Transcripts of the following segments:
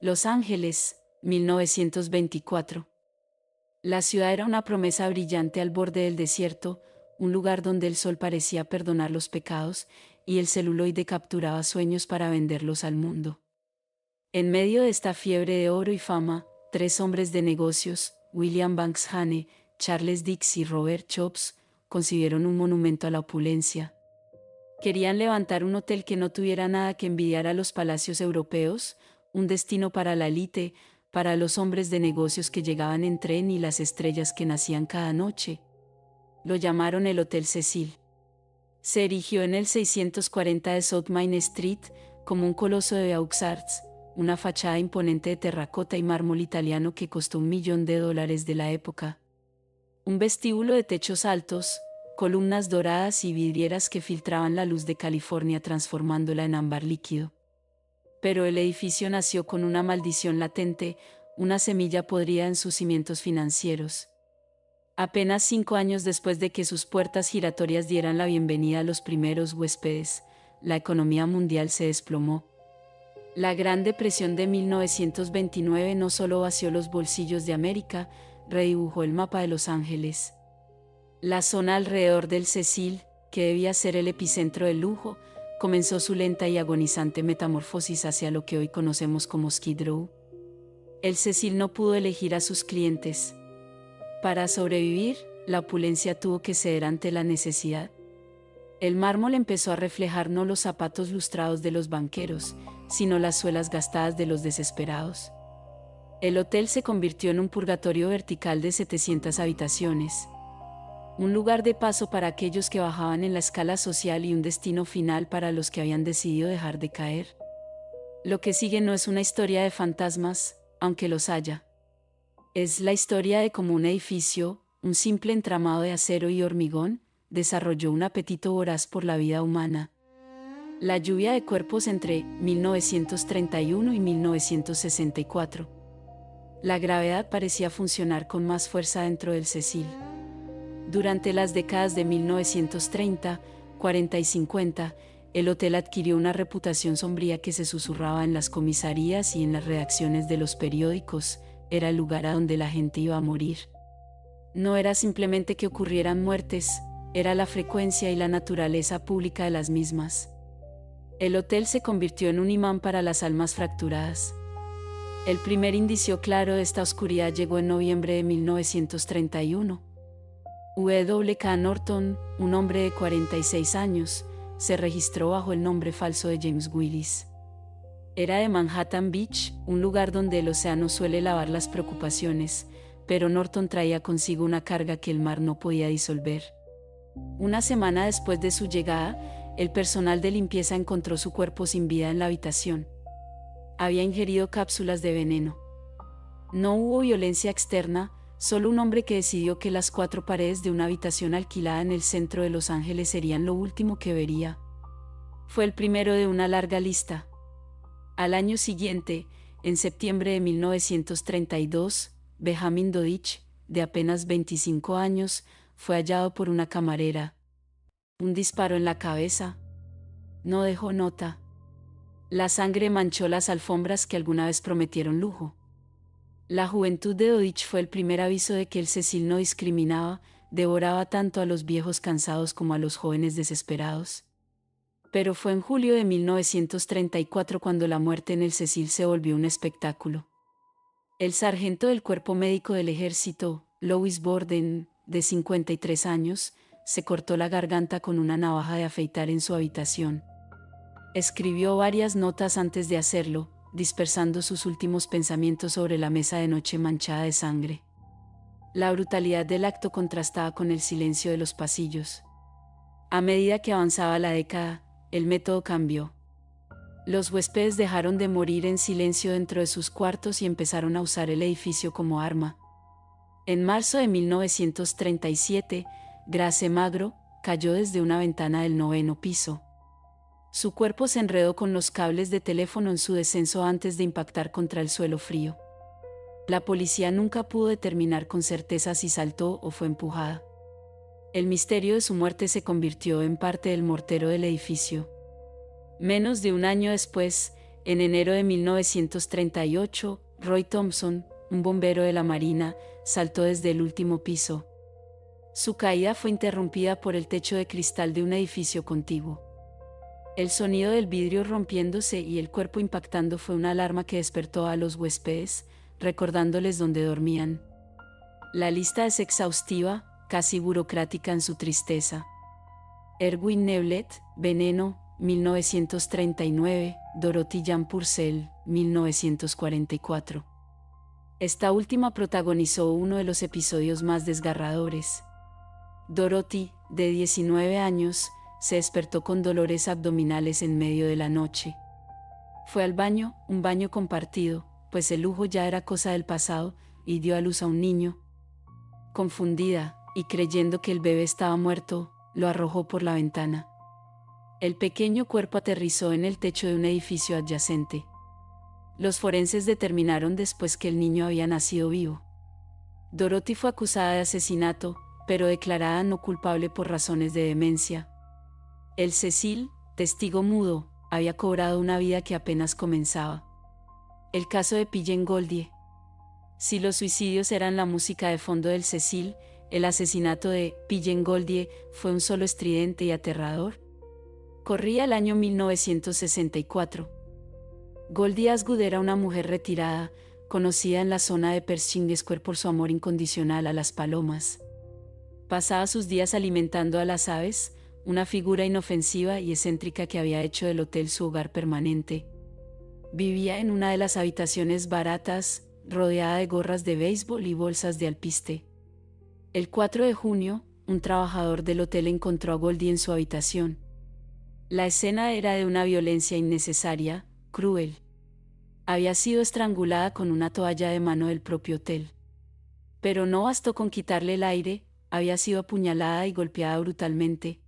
Los Ángeles, 1924. La ciudad era una promesa brillante al borde del desierto, un lugar donde el sol parecía perdonar los pecados y el celuloide capturaba sueños para venderlos al mundo. En medio de esta fiebre de oro y fama, tres hombres de negocios, William Banks Hane, Charles Dix y Robert Chops, concibieron un monumento a la opulencia. Querían levantar un hotel que no tuviera nada que envidiar a los palacios europeos, un destino para la élite, para los hombres de negocios que llegaban en tren y las estrellas que nacían cada noche. Lo llamaron el Hotel Cecil. Se erigió en el 640 de South Main Street, como un coloso de Beaux Arts, una fachada imponente de terracota y mármol italiano que costó $1.000.000 de la época. Un vestíbulo de techos altos, columnas doradas y vidrieras que filtraban la luz de California transformándola en ámbar líquido. Pero el edificio nació con una maldición latente, una semilla podrida en sus cimientos financieros. Apenas 5 años después de que sus puertas giratorias dieran la bienvenida a los primeros huéspedes, la economía mundial se desplomó. La Gran Depresión de 1929 no solo vació los bolsillos de América, redibujó el mapa de Los Ángeles. La zona alrededor del Cecil, que debía ser el epicentro del lujo, comenzó su lenta y agonizante metamorfosis hacia lo que hoy conocemos como Skid Row. El Cecil no pudo elegir a sus clientes. Para sobrevivir, la opulencia tuvo que ceder ante la necesidad. El mármol empezó a reflejar no los zapatos lustrados de los banqueros, sino las suelas gastadas de los desesperados. El hotel se convirtió en un purgatorio vertical de 700 habitaciones. Un lugar de paso para aquellos que bajaban en la escala social y un destino final para los que habían decidido dejar de caer. Lo que sigue no es una historia de fantasmas, aunque los haya. Es la historia de cómo un edificio, un simple entramado de acero y hormigón, desarrolló un apetito voraz por la vida humana. La lluvia de cuerpos entre 1931 y 1964. La gravedad parecía funcionar con más fuerza dentro del Cecil. Durante las décadas de 1930, 40 y 50, el hotel adquirió una reputación sombría que se susurraba en las comisarías y en las redacciones de los periódicos. Era el lugar a donde la gente iba a morir. No era simplemente que ocurrieran muertes, era la frecuencia y la naturaleza pública de las mismas. El hotel se convirtió en un imán para las almas fracturadas. El primer indicio claro de esta oscuridad llegó en noviembre de 1931. W. K. Norton, un hombre de 46 años, se registró bajo el nombre falso de James Willis. Era de Manhattan Beach, un lugar donde el océano suele lavar las preocupaciones, pero Norton traía consigo una carga que el mar no podía disolver. Una semana después de su llegada, el personal de limpieza encontró su cuerpo sin vida en la habitación. Había ingerido cápsulas de veneno. No hubo violencia externa, solo un hombre que decidió que las 4 paredes de una habitación alquilada en el centro de Los Ángeles serían lo último que vería. Fue el primero de una larga lista. Al año siguiente, en septiembre de 1932, Benjamin Dodich, de apenas 25 años, fue hallado por una camarera. Un disparo en la cabeza. No dejó nota. La sangre manchó las alfombras que alguna vez prometieron lujo. La juventud de Dodich fue el primer aviso de que el Cecil no discriminaba, devoraba tanto a los viejos cansados como a los jóvenes desesperados. Pero fue en julio de 1934 cuando la muerte en el Cecil se volvió un espectáculo. El sargento del Cuerpo Médico del Ejército, Louis Borden, de 53 años, se cortó la garganta con una navaja de afeitar en su habitación. Escribió varias notas antes de hacerlo, dispersando sus últimos pensamientos sobre la mesa de noche manchada de sangre. La brutalidad del acto contrastaba con el silencio de los pasillos. A medida que avanzaba la década, el método cambió. Los huéspedes dejaron de morir en silencio dentro de sus cuartos y empezaron a usar el edificio como arma. En marzo de 1937, Grace Magro cayó desde una ventana del 9º piso. Su cuerpo se enredó con los cables de teléfono en su descenso antes de impactar contra el suelo frío. La policía nunca pudo determinar con certeza si saltó o fue empujada. El misterio de su muerte se convirtió en parte del mortero del edificio. Menos de un año después, En enero de 1938, Roy Thompson, un bombero de la Marina, saltó desde el último piso. Su caída fue interrumpida por el techo de cristal de un edificio contiguo. El sonido del vidrio rompiéndose y el cuerpo impactando fue una alarma que despertó a los huéspedes, recordándoles dónde dormían. La lista es exhaustiva, casi burocrática en su tristeza. Erwin Nevlet, Veneno, 1939, Dorothy Jan Purcell, 1944. Esta última protagonizó uno de los episodios más desgarradores. Dorothy, de 19 años, se despertó con dolores abdominales en medio de la noche. Fue al baño, un baño compartido, pues el lujo ya era cosa del pasado, y dio a luz a un niño. Confundida, y creyendo que el bebé estaba muerto, lo arrojó por la ventana. El pequeño cuerpo aterrizó en el techo de un edificio adyacente. Los forenses determinaron después que el niño había nacido vivo. Dorothy fue acusada de asesinato, pero declarada no culpable por razones de demencia. El Cecil, testigo mudo, había cobrado una vida que apenas comenzaba. El caso de Pillen Goldie. Si los suicidios eran la música de fondo del Cecil, el asesinato de Pillen Goldie fue un solo estridente y aterrador. Corría el año 1964. Goldie Asgood era una mujer retirada, conocida en la zona de Pershing Square por su amor incondicional a las palomas. Pasaba sus días alimentando a las aves, una figura inofensiva y excéntrica que había hecho del hotel su hogar permanente. Vivía en una de las habitaciones baratas, rodeada de gorras de béisbol y bolsas de alpiste. El 4 de junio, un trabajador del hotel encontró a Goldie en su habitación. La escena era de una violencia innecesaria, cruel. Había sido estrangulada con una toalla de mano del propio hotel. Pero no bastó con quitarle el aire, había sido apuñalada y golpeada brutalmente.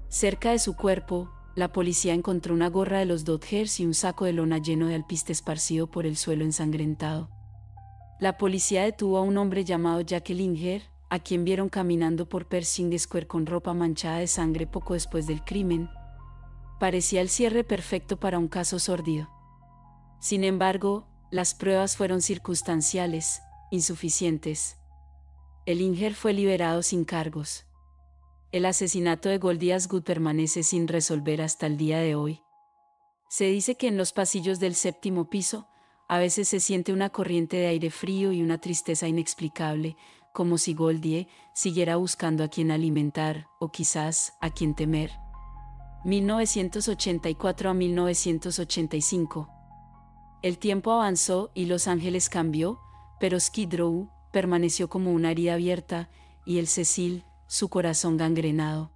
Cerca de su cuerpo, la policía encontró una gorra de los Dodgers y un saco de lona lleno de alpiste esparcido por el suelo ensangrentado. La policía detuvo a un hombre llamado Jack Ellinger, a quien vieron caminando por Pershing Square con ropa manchada de sangre poco después del crimen. Parecía el cierre perfecto para un caso sórdido. Sin embargo, las pruebas fueron circunstanciales, insuficientes. Ellinger fue liberado sin cargos. El asesinato de Goldie Asgood permanece sin resolver hasta el día de hoy. Se dice que en los pasillos del 7º piso, a veces se siente una corriente de aire frío y una tristeza inexplicable, como si Goldie siguiera buscando a quien alimentar, o quizás a quien temer. 1984 a 1985. El tiempo avanzó y Los Ángeles cambió, pero Skid Row permaneció como una herida abierta, y el Cecil, su corazón gangrenado.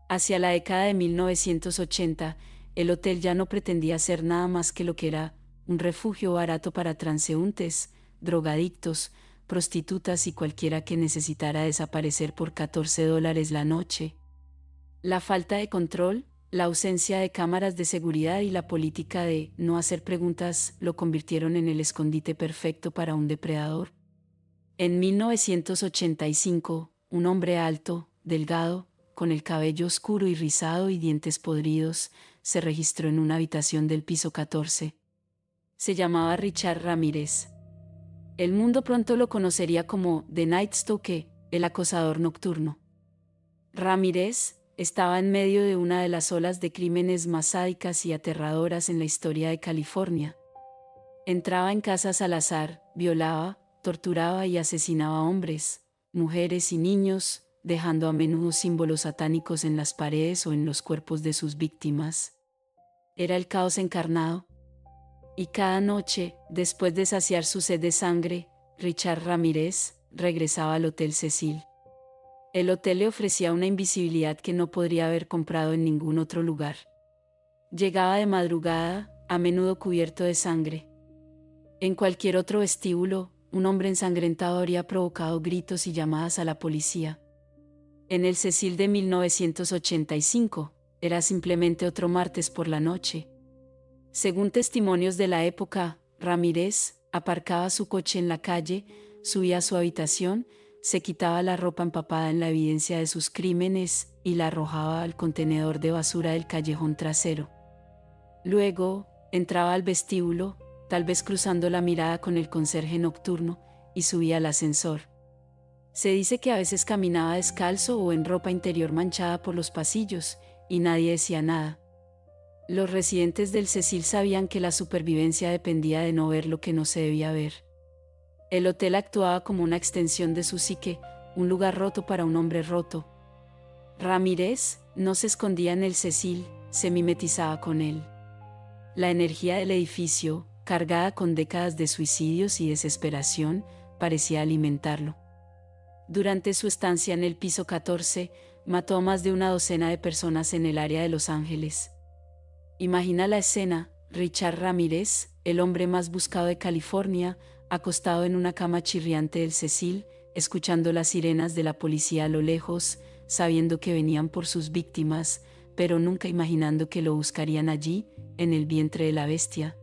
Hacia la década de 1980, el hotel ya no pretendía ser nada más que lo que era, un refugio barato para transeúntes, drogadictos, prostitutas y cualquiera que necesitara desaparecer por $14 la noche. La falta de control, la ausencia de cámaras de seguridad y la política de no hacer preguntas lo convirtieron en el escondite perfecto para un depredador. En 1985, un hombre alto, delgado, con el cabello oscuro y rizado y dientes podridos, se registró en una habitación del piso 14. Se llamaba Richard Ramírez. El mundo pronto lo conocería como The Night Stalker, el acosador nocturno. Ramírez estaba en medio de una de las olas de crímenes más sádicas y aterradoras en la historia de California. Entraba en casas al azar, violaba, torturaba y asesinaba hombres, mujeres y niños, dejando a menudo símbolos satánicos en las paredes o en los cuerpos de sus víctimas. Era el caos encarnado. Y cada noche, después de saciar su sed de sangre, Richard Ramírez regresaba al Hotel Cecil. El hotel le ofrecía una invisibilidad que no podría haber comprado en ningún otro lugar. Llegaba de madrugada, a menudo cubierto de sangre. En cualquier otro vestíbulo, un hombre ensangrentado habría provocado gritos y llamadas a la policía. En el Cecil de 1985, era simplemente otro martes por la noche. Según testimonios de la época, Ramírez aparcaba su coche en la calle, subía a su habitación, se quitaba la ropa empapada en la evidencia de sus crímenes y la arrojaba al contenedor de basura del callejón trasero. Luego, Entraba al vestíbulo, tal vez cruzando la mirada con el conserje nocturno, y subía al ascensor. Se dice que a veces caminaba descalzo o en ropa interior manchada por los pasillos, y nadie decía nada. Los residentes del Cecil sabían que la supervivencia dependía de no ver lo que no se debía ver. El hotel actuaba como una extensión de su psique, un lugar roto para un hombre roto. Ramírez no se escondía en el Cecil, se mimetizaba con él. La energía del edificio, cargada con décadas de suicidios y desesperación, parecía alimentarlo. Durante su estancia en el piso 14, mató a más de una docena de personas en el área de Los Ángeles. Imagina la escena: Richard Ramírez, el hombre más buscado de California, acostado en una cama chirriante del Cecil, escuchando las sirenas de la policía a lo lejos, sabiendo que venían por sus víctimas, pero nunca imaginando que lo buscarían allí, en el vientre de la bestia.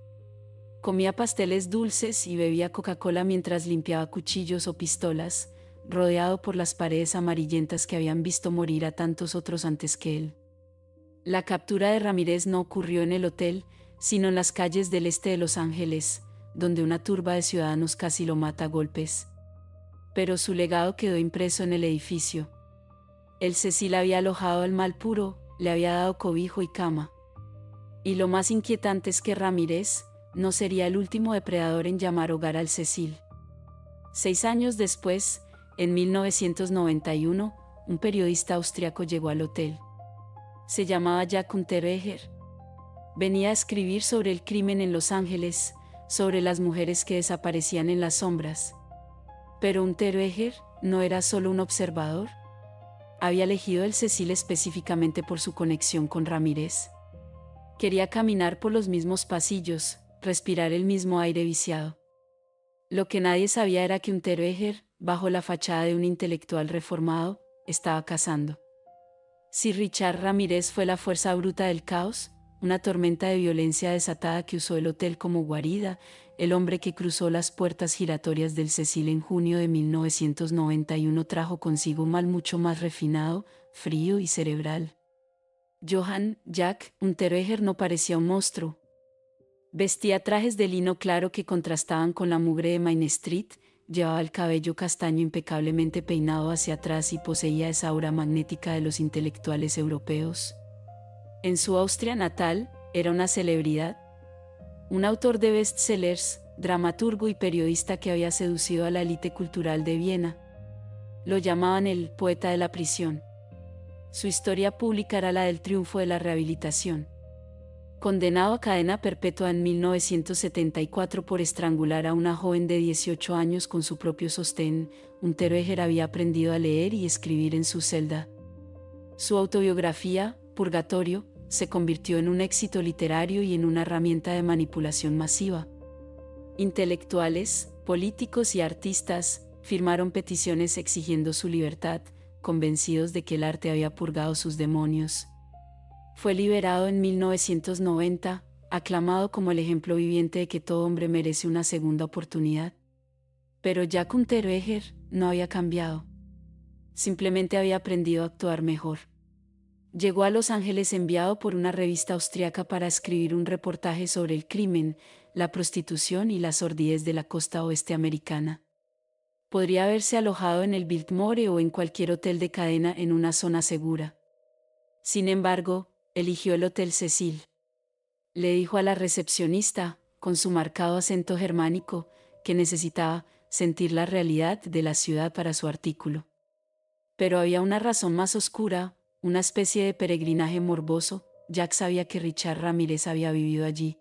Comía pasteles dulces y bebía Coca-Cola mientras limpiaba cuchillos o pistolas, rodeado por las paredes amarillentas que habían visto morir a tantos otros antes que él. La captura de Ramírez no ocurrió en el hotel, sino en las calles del este de Los Ángeles, donde una turba de ciudadanos casi lo mata a golpes. Pero su legado quedó impreso en el edificio. El Cecil había alojado al mal puro, le había dado cobijo y cama. Y lo más inquietante es que Ramírez no sería el último depredador en llamar hogar al Cecil. 6 años después, en 1991, un periodista austriaco llegó al hotel. Se llamaba Jack Unterweger. Venía a escribir sobre el crimen en Los Ángeles, sobre las mujeres que desaparecían en las sombras. Pero Unterweger no era solo un observador. Había elegido el Cecil específicamente por su conexión con Ramírez. Quería caminar por los mismos pasillos, respirar el mismo aire viciado. Lo que nadie sabía era que Unterweger, bajo la fachada de un intelectual reformado, estaba cazando. Si Richard Ramírez fue la fuerza bruta del caos, una tormenta de violencia desatada que usó el hotel como guarida, el hombre que cruzó las puertas giratorias del Cecil en junio de 1991 trajo consigo un mal mucho más refinado, frío y cerebral. Johann Jack Unterweger no parecía un monstruo. Vestía trajes de lino claro que contrastaban con la mugre de Main Street, llevaba el cabello castaño impecablemente peinado hacia atrás y poseía esa aura magnética de los intelectuales europeos. En su Austria natal, era una celebridad. Un autor de bestsellers, dramaturgo y periodista que había seducido a la élite cultural de Viena. Lo llamaban el poeta de la prisión. Su historia pública era la del triunfo de la rehabilitación. Condenado a cadena perpetua en 1974 por estrangular a una joven de 18 años con su propio sostén, Unterweger había aprendido a leer y escribir en su celda. Su autobiografía, Purgatorio, se convirtió en un éxito literario y en una herramienta de manipulación masiva. Intelectuales, políticos y artistas firmaron peticiones exigiendo su libertad, convencidos de que el arte había purgado sus demonios. Fue liberado en 1990, aclamado como el ejemplo viviente de que todo hombre merece una segunda oportunidad. Pero Jack Unterweger no había cambiado. Simplemente había aprendido a actuar mejor. Llegó a Los Ángeles enviado por una revista austriaca para escribir un reportaje sobre el crimen, la prostitución y la sordidez de la costa oeste americana. Podría haberse alojado en el Biltmore o en cualquier hotel de cadena en una zona segura. Sin embargo, eligió el Hotel Cecil. Le dijo a la recepcionista, con su marcado acento germánico, que necesitaba sentir la realidad de la ciudad para su artículo. Pero había una razón más oscura, una especie de peregrinaje morboso. Jack sabía que Richard Ramírez había vivido allí.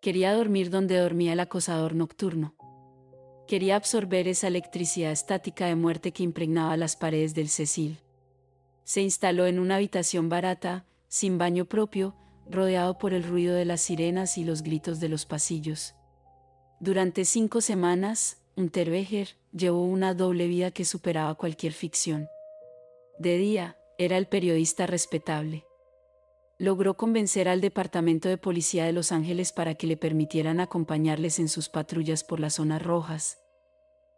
Quería dormir donde dormía el acosador nocturno. Quería absorber esa electricidad estática de muerte que impregnaba las paredes del Cecil. Se instaló en una habitación barata, sin baño propio, rodeado por el ruido de las sirenas y los gritos de los pasillos. Durante 5 semanas, Unterweger llevó una doble vida que superaba cualquier ficción. De día, era el periodista respetable. Logró convencer al Departamento de Policía de Los Ángeles para que le permitieran acompañarles en sus patrullas por las zonas rojas.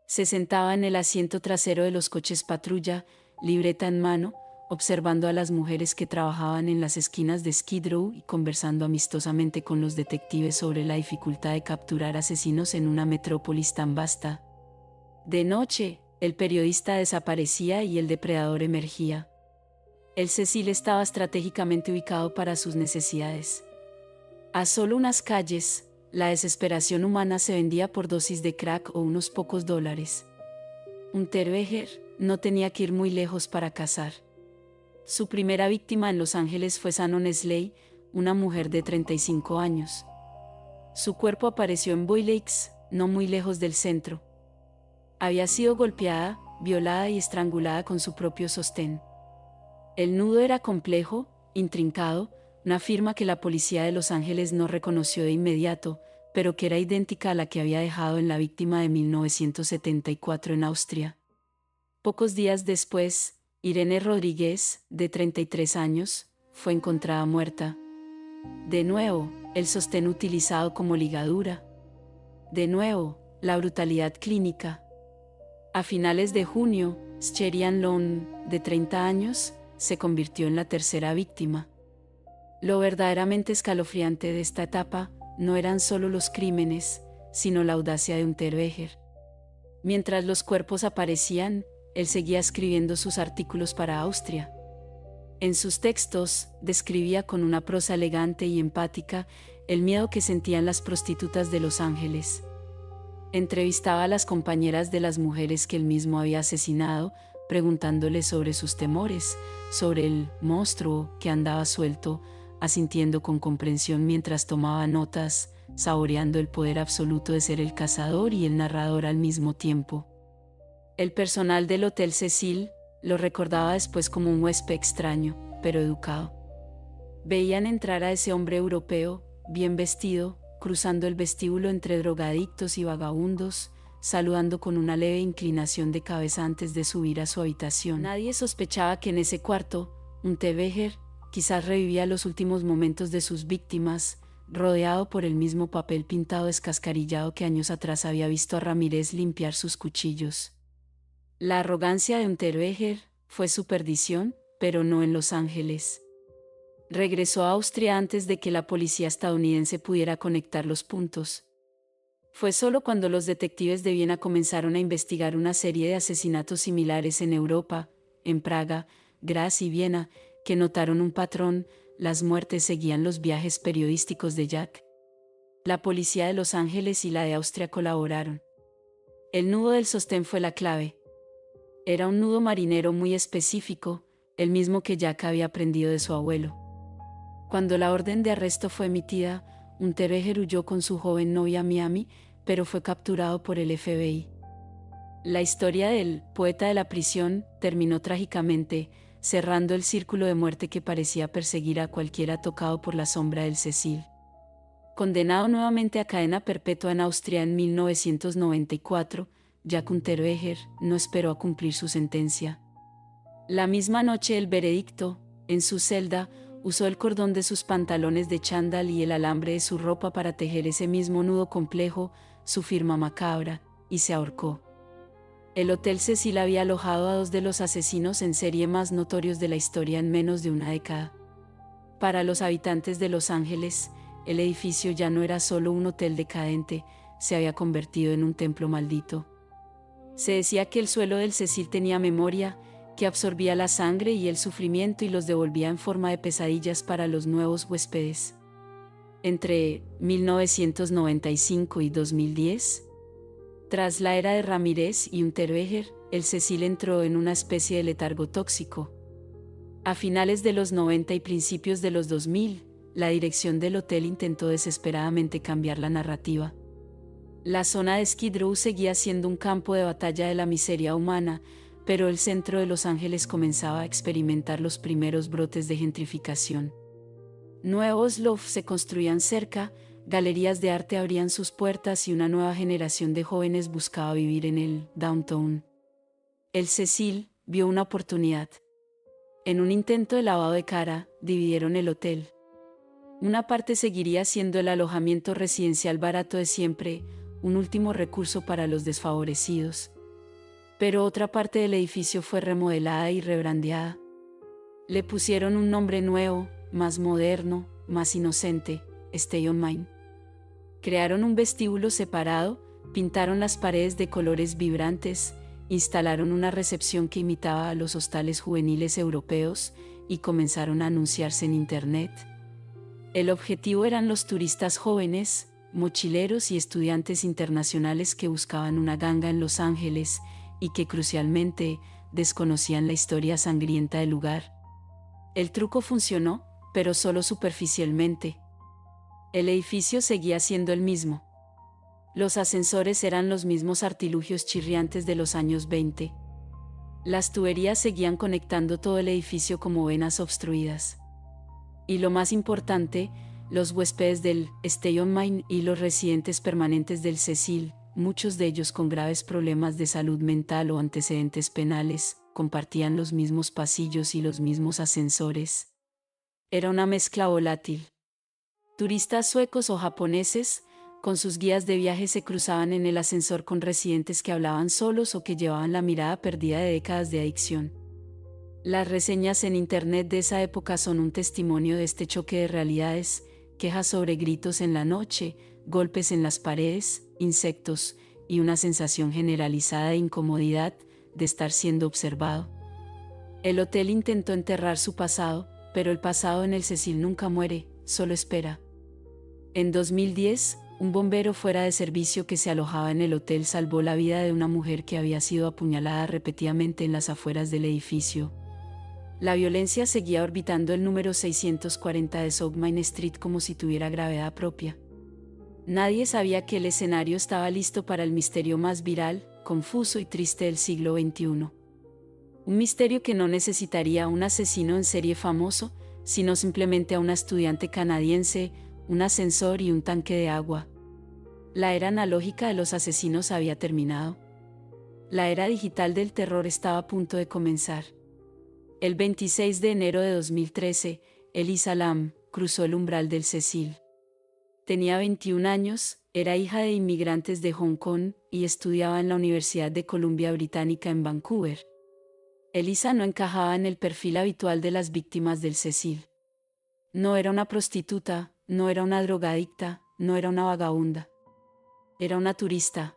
Se sentaba en el asiento trasero de los coches patrulla, libreta en mano, observando a las mujeres que trabajaban en las esquinas de Skid Row y conversando amistosamente con los detectives sobre la dificultad de capturar asesinos en una metrópolis tan vasta. De noche, el periodista desaparecía y el depredador emergía. El Cecil estaba estratégicamente ubicado para sus necesidades. A solo unas calles, la desesperación humana se vendía por dosis de crack o unos pocos dólares. Unterweger no tenía que ir muy lejos para cazar. Su primera víctima en Los Ángeles fue Shannon Slay, una mujer de 35 años. Su cuerpo apareció en Boy Lakes, no muy lejos del centro. Había sido golpeada, violada y estrangulada con su propio sostén. El nudo era complejo, intrincado, una firma que la policía de Los Ángeles no reconoció de inmediato, pero que era idéntica a la que había dejado en la víctima de 1974 en Austria. Pocos días después, Irene Rodríguez, de 33 años, fue encontrada muerta. De nuevo, el sostén utilizado como ligadura. De nuevo, la brutalidad clínica. A finales de junio, Sherian Long, de 30 años, se convirtió en la tercera víctima. Lo verdaderamente escalofriante de esta etapa no eran solo los crímenes, sino la audacia de Unterweger. Mientras los cuerpos aparecían, él seguía escribiendo sus artículos para Austria. En sus textos, describía con una prosa elegante y empática el miedo que sentían las prostitutas de Los Ángeles. Entrevistaba a las compañeras de las mujeres que él mismo había asesinado, preguntándoles sobre sus temores, sobre el monstruo que andaba suelto, asintiendo con comprensión mientras tomaba notas, saboreando el poder absoluto de ser el cazador y el narrador al mismo tiempo. El personal del Hotel Cecil lo recordaba después como un huésped extraño, pero educado. Veían entrar a ese hombre europeo, bien vestido, cruzando el vestíbulo entre drogadictos y vagabundos, saludando con una leve inclinación de cabeza antes de subir a su habitación. Nadie sospechaba que en ese cuarto, Unterweger quizás revivía los últimos momentos de sus víctimas, rodeado por el mismo papel pintado descascarillado que años atrás había visto a Ramírez limpiar sus cuchillos. La arrogancia de Unterweger fue su perdición, pero no en Los Ángeles. Regresó a Austria antes de que la policía estadounidense pudiera conectar los puntos. Fue solo cuando los detectives de Viena comenzaron a investigar una serie de asesinatos similares en Europa, en Praga, Graz y Viena, que notaron un patrón: las muertes seguían los viajes periodísticos de Jack. La policía de Los Ángeles y la de Austria colaboraron. El nudo del sostén fue la clave. Era un nudo marinero muy específico, el mismo que Jack había aprendido de su abuelo. Cuando la orden de arresto fue emitida, Unterweger huyó con su joven novia a Miami, pero fue capturado por el FBI. La historia del poeta de la prisión terminó trágicamente, cerrando el círculo de muerte que parecía perseguir a cualquiera tocado por la sombra del Cecil. Condenado nuevamente a cadena perpetua en Austria en 1994, Jack Unterweger no esperó a cumplir su sentencia. La misma noche del veredicto, en su celda, usó el cordón de sus pantalones de chándal y el alambre de su ropa para tejer ese mismo nudo complejo, su firma macabra, y se ahorcó. El Hotel Cecil había alojado a dos de los asesinos en serie más notorios de la historia en menos de una década. Para los habitantes de Los Ángeles, el edificio ya no era solo un hotel decadente, se había convertido en un templo maldito. Se decía que el suelo del Cecil tenía memoria, que absorbía la sangre y el sufrimiento y los devolvía en forma de pesadillas para los nuevos huéspedes. Entre 1995 y 2010, tras la era de Ramírez y Unterweger, el Cecil entró en una especie de letargo tóxico. A finales de los 90 y principios de los 2000, la dirección del hotel intentó desesperadamente cambiar la narrativa. La zona de Skid Row seguía siendo un campo de batalla de la miseria humana, pero el centro de Los Ángeles comenzaba a experimentar los primeros brotes de gentrificación. Nuevos lofts se construían cerca, galerías de arte abrían sus puertas y una nueva generación de jóvenes buscaba vivir en el downtown. El Cecil vio una oportunidad. En un intento de lavado de cara, dividieron el hotel. Una parte seguiría siendo el alojamiento residencial barato de siempre, un último recurso para los desfavorecidos. Pero otra parte del edificio fue remodelada y rebrandeada. Le pusieron un nombre nuevo, más moderno, más inocente, Stay on Mine. Crearon un vestíbulo separado, pintaron las paredes de colores vibrantes, instalaron una recepción que imitaba a los hostales juveniles europeos y comenzaron a anunciarse en Internet. El objetivo eran los turistas jóvenes, mochileros y estudiantes internacionales que buscaban una ganga en Los Ángeles y que crucialmente desconocían la historia sangrienta del lugar. El truco funcionó, pero solo superficialmente. El edificio seguía siendo el mismo. Los ascensores eran los mismos artilugios chirriantes de los años 20. Las tuberías seguían conectando todo el edificio como venas obstruidas. Y lo más importante, los huéspedes del Stay on Mine y los residentes permanentes del Cecil, muchos de ellos con graves problemas de salud mental o antecedentes penales, compartían los mismos pasillos y los mismos ascensores. Era una mezcla volátil. Turistas suecos o japoneses, con sus guías de viaje, se cruzaban en el ascensor con residentes que hablaban solos o que llevaban la mirada perdida de décadas de adicción. Las reseñas en Internet de esa época son un testimonio de este choque de realidades: quejas sobre gritos en la noche, golpes en las paredes, insectos, y una sensación generalizada de incomodidad, de estar siendo observado. El hotel intentó enterrar su pasado, pero el pasado en el Cecil nunca muere, solo espera. En 2010, un bombero fuera de servicio que se alojaba en el hotel salvó la vida de una mujer que había sido apuñalada repetidamente en las afueras del edificio. La violencia seguía orbitando el número 640 de South Main Street como si tuviera gravedad propia. Nadie sabía que el escenario estaba listo para el misterio más viral, confuso y triste del siglo XXI. Un misterio que no necesitaría a un asesino en serie famoso, sino simplemente a una estudiante canadiense, un ascensor y un tanque de agua. La era analógica de los asesinos había terminado. La era digital del terror estaba a punto de comenzar. El 26 de enero de 2013, Elisa Lam cruzó el umbral del Cecil. Tenía 21 años, era hija de inmigrantes de Hong Kong y estudiaba en la Universidad de Columbia Británica en Vancouver. Elisa no encajaba en el perfil habitual de las víctimas del Cecil. No era una prostituta, no era una drogadicta, no era una vagabunda. Era una turista.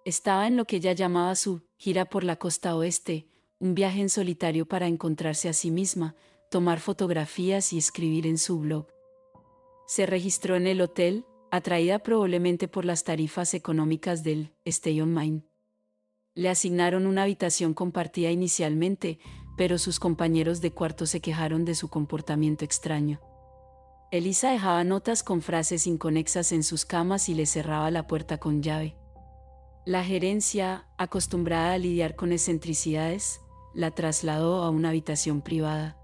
Estaba en lo que ella llamaba su gira por la costa oeste, un viaje en solitario para encontrarse a sí misma, tomar fotografías y escribir en su blog. Se registró en el hotel, atraída probablemente por las tarifas económicas del Stay on Mine. Le asignaron una habitación compartida inicialmente, pero sus compañeros de cuarto se quejaron de su comportamiento extraño. Elisa dejaba notas con frases inconexas en sus camas y le cerraba la puerta con llave. La gerencia, acostumbrada a lidiar con excentricidades, la trasladó a una habitación privada.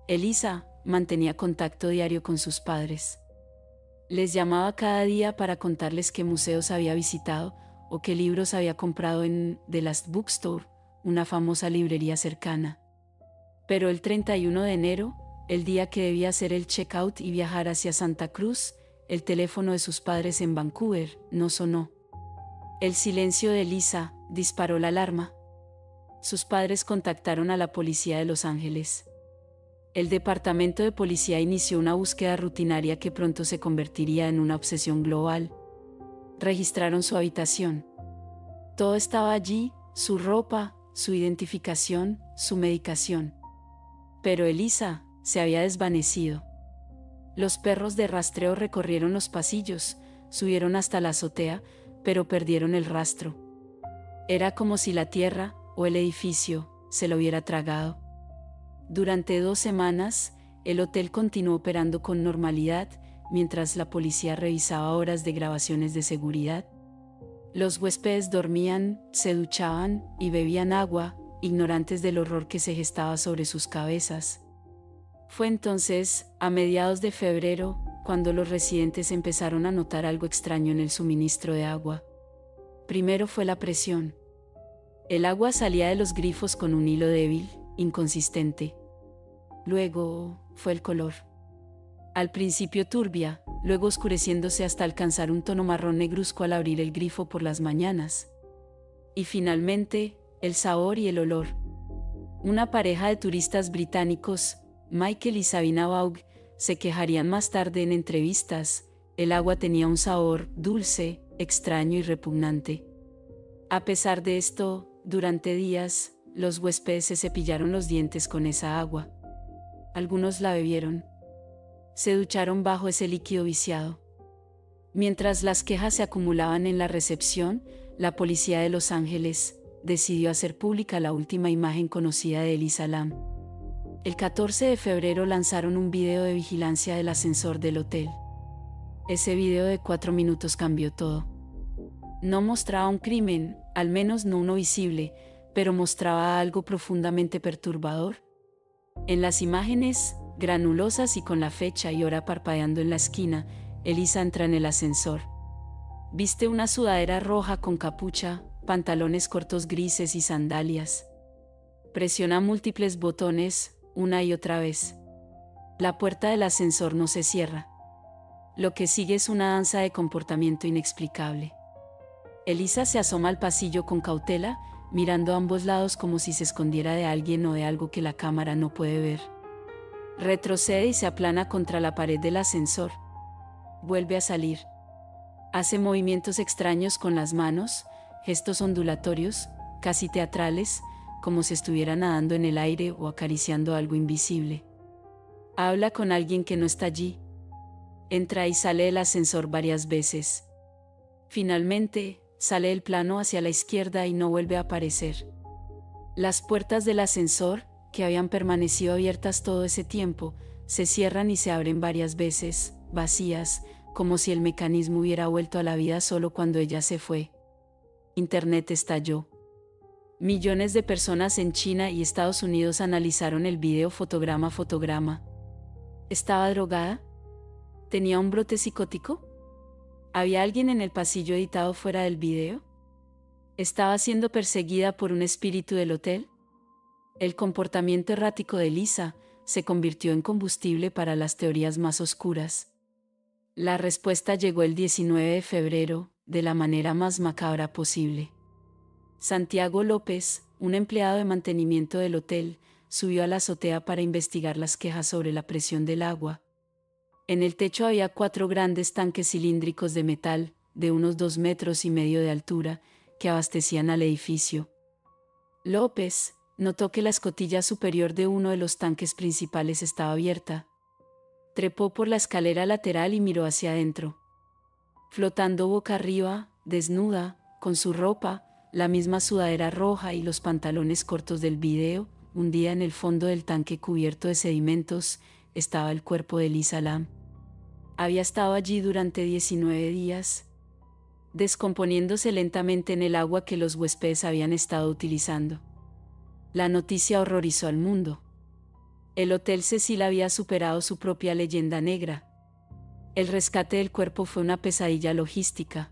Elisa mantenía contacto diario con sus padres. Les llamaba cada día para contarles qué museos había visitado o qué libros había comprado en The Last Bookstore, una famosa librería cercana. Pero el 31 de enero, el día que debía hacer el check-out y viajar hacia Santa Cruz, el teléfono de sus padres en Vancouver no sonó. El silencio de Elisa disparó la alarma. Sus padres contactaron a la policía de Los Ángeles. El departamento de policía inició una búsqueda rutinaria que pronto se convertiría en una obsesión global. Registraron su habitación. Todo estaba allí: su ropa, su identificación, su medicación. Pero Elisa se había desvanecido. Los perros de rastreo recorrieron los pasillos, subieron hasta la azotea, pero perdieron el rastro. Era como si la tierra, o el edificio, se lo hubiera tragado. Durante 2 semanas, el hotel continuó operando con normalidad, mientras la policía revisaba horas de grabaciones de seguridad. Los huéspedes dormían, se duchaban y bebían agua, ignorantes del horror que se gestaba sobre sus cabezas. Fue entonces, a mediados de febrero, cuando los residentes empezaron a notar algo extraño en el suministro de agua. Primero fue la presión. El agua salía de los grifos con un hilo débil, inconsistente. Luego fue el color. Al principio turbia, luego oscureciéndose hasta alcanzar un tono marrón negruzco al abrir el grifo por las mañanas. Y finalmente, el sabor y el olor. Una pareja de turistas británicos, Michael y Sabina Baug, se quejarían más tarde en entrevistas. El agua tenía un sabor dulce, extraño y repugnante. A pesar de esto, durante días, los huéspedes se cepillaron los dientes con esa agua. Algunos la bebieron. Se ducharon bajo ese líquido viciado. Mientras las quejas se acumulaban en la recepción, la policía de Los Ángeles decidió hacer pública la última imagen conocida de Elisa Lam. El 14 de febrero lanzaron un video de vigilancia del ascensor del hotel. Ese video de 4 minutos cambió todo. No mostraba un crimen, al menos no uno visible, pero mostraba algo profundamente perturbador. En las imágenes, granulosas y con la fecha y hora parpadeando en la esquina, Elisa entra en el ascensor. Viste una sudadera roja con capucha, pantalones cortos grises y sandalias. Presiona múltiples botones, una y otra vez. La puerta del ascensor no se cierra. Lo que sigue es una danza de comportamiento inexplicable. Elisa se asoma al pasillo con cautela, mirando a ambos lados como si se escondiera de alguien o de algo que la cámara no puede ver. Retrocede y se aplana contra la pared del ascensor. Vuelve a salir. Hace movimientos extraños con las manos, gestos ondulatorios, casi teatrales, como si estuviera nadando en el aire o acariciando algo invisible. Habla con alguien que no está allí. Entra y sale del ascensor varias veces. Finalmente, sale del plano hacia la izquierda y no vuelve a aparecer. Las puertas del ascensor, que habían permanecido abiertas todo ese tiempo, se cierran y se abren varias veces, vacías, como si el mecanismo hubiera vuelto a la vida solo cuando ella se fue. Internet estalló. Millones de personas en China y Estados Unidos analizaron el video fotograma a fotograma. ¿Estaba drogada? ¿Tenía un brote psicótico? ¿Había alguien en el pasillo editado fuera del video? ¿Estaba siendo perseguida por un espíritu del hotel? El comportamiento errático de Elisa se convirtió en combustible para las teorías más oscuras. La respuesta llegó el 19 de febrero, de la manera más macabra posible. Santiago López, un empleado de mantenimiento del hotel, subió a la azotea para investigar las quejas sobre la presión del agua. En el techo había 4 grandes tanques cilíndricos de metal, de unos 2,5 metros de altura, que abastecían al edificio. López notó que la escotilla superior de uno de los tanques principales estaba abierta. Trepó por la escalera lateral y miró hacia adentro. Flotando boca arriba, desnuda, con su ropa, la misma sudadera roja y los pantalones cortos del video, hundida en el fondo del tanque cubierto de sedimentos, estaba el cuerpo de Elisa Lam. Había estado allí durante 19 días, descomponiéndose lentamente en el agua que los huéspedes habían estado utilizando. La noticia horrorizó al mundo. El Hotel Cecil había superado su propia leyenda negra. El rescate del cuerpo fue una pesadilla logística.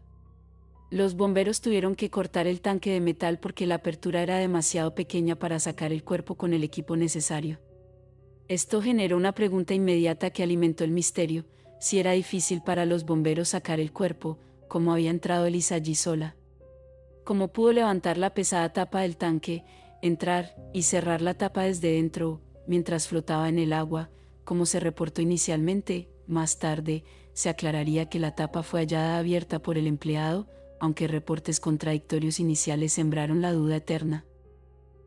Los bomberos tuvieron que cortar el tanque de metal porque la apertura era demasiado pequeña para sacar el cuerpo con el equipo necesario. Esto generó una pregunta inmediata que alimentó el misterio: si era difícil para los bomberos sacar el cuerpo, ¿cómo había entrado Elisa allí sola? ¿Cómo pudo levantar la pesada tapa del tanque, entrar y cerrar la tapa desde dentro, mientras flotaba en el agua, como se reportó inicialmente? Más tarde, se aclararía que la tapa fue hallada abierta por el empleado, aunque reportes contradictorios iniciales sembraron la duda eterna.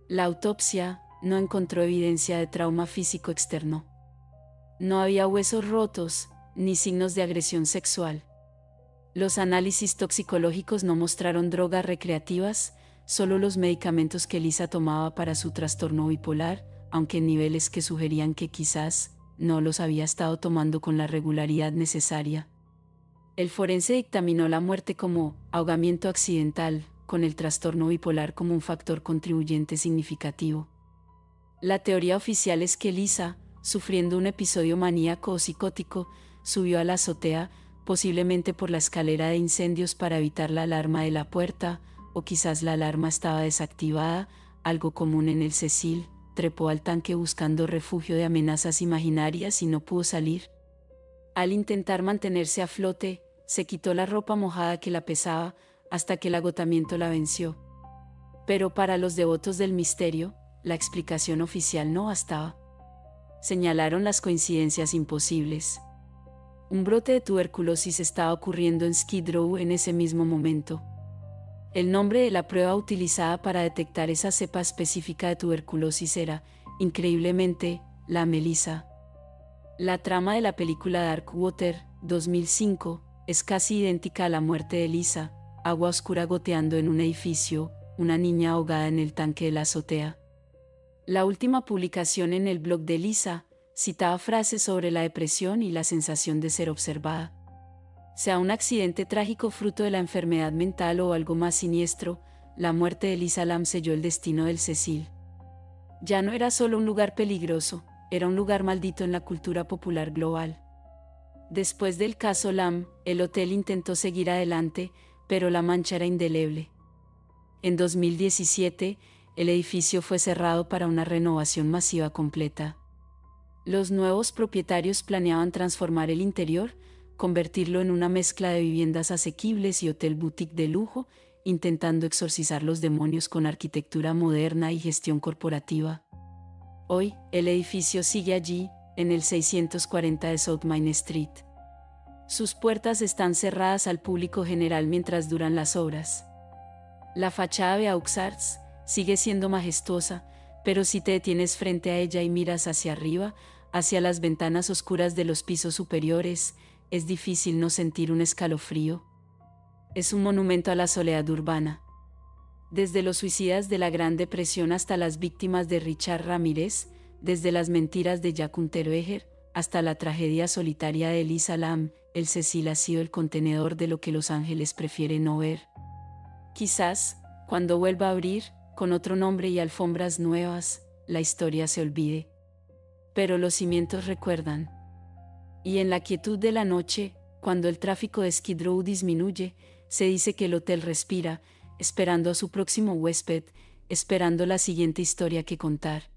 La autopsia no encontró evidencia de trauma físico externo. No había huesos rotos, ni signos de agresión sexual. Los análisis toxicológicos no mostraron drogas recreativas, solo los medicamentos que Elisa tomaba para su trastorno bipolar, aunque en niveles que sugerían que quizás no los había estado tomando con la regularidad necesaria. El forense dictaminó la muerte como ahogamiento accidental, con el trastorno bipolar como un factor contribuyente significativo. La teoría oficial es que Elisa, sufriendo un episodio maníaco o psicótico, subió a la azotea, posiblemente por la escalera de incendios para evitar la alarma de la puerta, o quizás la alarma estaba desactivada, algo común en el Cecil. Trepó al tanque buscando refugio de amenazas imaginarias y no pudo salir. Al intentar mantenerse a flote, se quitó la ropa mojada que la pesaba, hasta que el agotamiento la venció. Pero para los devotos del misterio, la explicación oficial no bastaba. Señalaron las coincidencias imposibles. Un brote de tuberculosis estaba ocurriendo en Skid Row en ese mismo momento. El nombre de la prueba utilizada para detectar esa cepa específica de tuberculosis era, increíblemente, la melisa. La trama de la película Darkwater, 2005, es casi idéntica a la muerte de Lisa, agua oscura goteando en un edificio, una niña ahogada en el tanque de la azotea. La última publicación en el blog de Lisa citaba frases sobre la depresión y la sensación de ser observada. Sea un accidente trágico fruto de la enfermedad mental o algo más siniestro, la muerte de Lisa Lam selló el destino del Cecil. Ya no era solo un lugar peligroso, era un lugar maldito en la cultura popular global. Después del caso Lam, el hotel intentó seguir adelante, pero la mancha era indeleble. En 2017, el edificio fue cerrado para una renovación masiva completa. Los nuevos propietarios planeaban transformar el interior, convertirlo en una mezcla de viviendas asequibles y hotel boutique de lujo, intentando exorcizar los demonios con arquitectura moderna y gestión corporativa. Hoy, el edificio sigue allí, en el 640 de South Main Street. Sus puertas están cerradas al público general mientras duran las obras. La fachada de Aux Arts sigue siendo majestuosa, pero si te detienes frente a ella y miras hacia arriba, hacia las ventanas oscuras de los pisos superiores, es difícil no sentir un escalofrío. Es un monumento a la soledad urbana. Desde los suicidas de la Gran Depresión hasta las víctimas de Richard Ramírez, desde las mentiras de Jack Unterweger, hasta la tragedia solitaria de Elisa Lam, el Cecil ha sido el contenedor de lo que Los Ángeles prefiere no ver. Quizás, cuando vuelva a abrir, con otro nombre y alfombras nuevas, la historia se olvide. Pero los cimientos recuerdan. Y en la quietud de la noche, cuando el tráfico de Skid Row disminuye, se dice que el hotel respira, esperando a su próximo huésped, esperando la siguiente historia que contar.